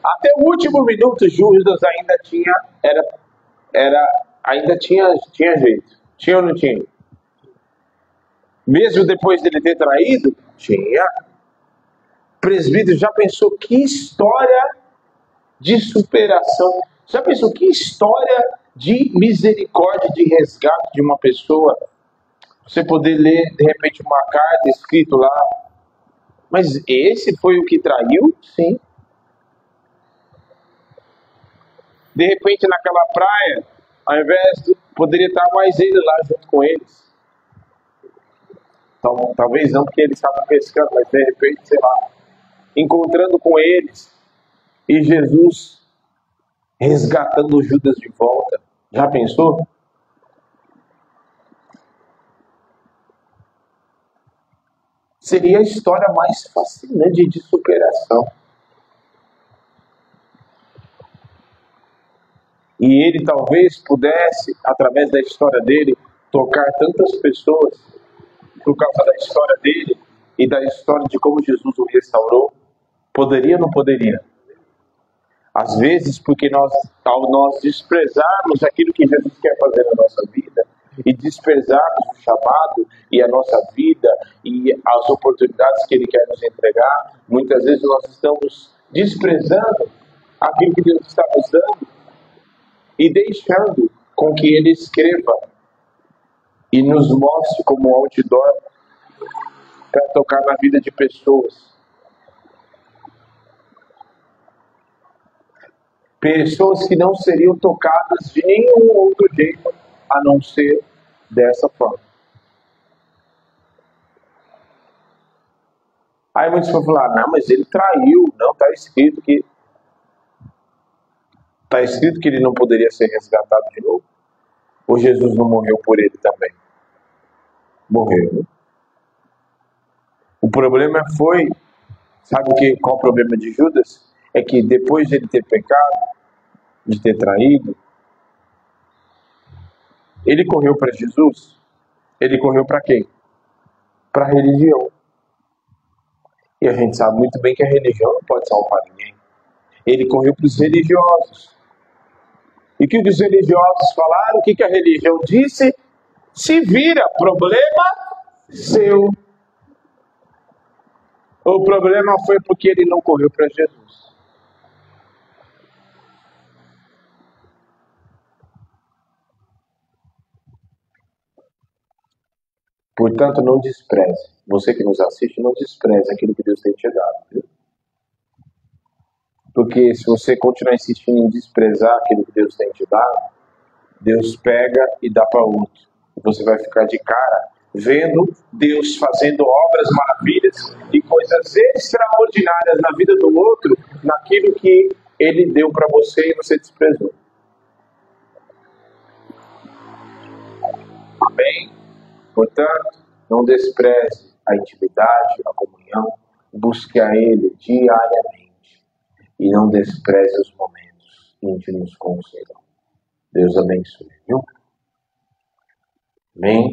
Até o último minuto, Judas ainda tinha jeito. Tinha ou não tinha? Mesmo depois dele ter traído? Tinha. Presbítero, já pensou que história de superação? Já pensou que história de misericórdia, de resgate de uma pessoa? Você poder ler, de repente, uma carta escrito lá. Mas esse foi o que traiu? Sim. De repente, naquela praia, ao invés de... poderia estar mais ele lá junto com eles. Então, talvez não, porque eles estavam pescando, mas de repente, sei lá, encontrando com eles e Jesus resgatando Judas de volta. Já pensou? Seria a história mais fascinante de superação. E ele talvez pudesse, através da história dele, tocar tantas pessoas por causa da história dele e da história de como Jesus o restaurou. Poderia ou não poderia? Às vezes, porque ao nós desprezarmos aquilo que Jesus quer fazer na nossa vida, e desprezarmos o chamado e a nossa vida e as oportunidades que Ele quer nos entregar, muitas vezes nós estamos desprezando aquilo que Deus está nos dando e deixando com que Ele escreva e nos mostre como outdoor para tocar na vida de pessoas. Pessoas que não seriam tocadas de nenhum outro jeito a não ser dessa forma. Aí muitos vão falar, não, mas ele traiu. Não, está escrito que ele não poderia ser resgatado de novo. Ou Jesus não morreu por ele também? Morreu. O problema foi, qual o problema de Judas? É que depois de ele ter pecado, de ter traído, ele correu para Jesus. Ele correu para quem? Para a religião. E a gente sabe muito bem que a religião não pode salvar ninguém. Ele correu para os religiosos. E o que os religiosos falaram? O que a religião disse? Se vira, problema seu. O problema foi porque ele não correu para Jesus. Portanto, não despreze. Você que nos assiste, não despreze aquilo que Deus tem te dado. Viu? Porque se você continuar insistindo em desprezar aquilo que Deus tem te dado, Deus pega e dá para outro. E você vai ficar de cara vendo Deus fazendo obras, maravilhas e coisas extraordinárias na vida do outro, naquilo que Ele deu para você e você desprezou. Amém? Portanto, não despreze a intimidade, a comunhão, busque a Ele diariamente e não despreze os momentos íntimos com o Senhor. Deus abençoe, viu? Amém?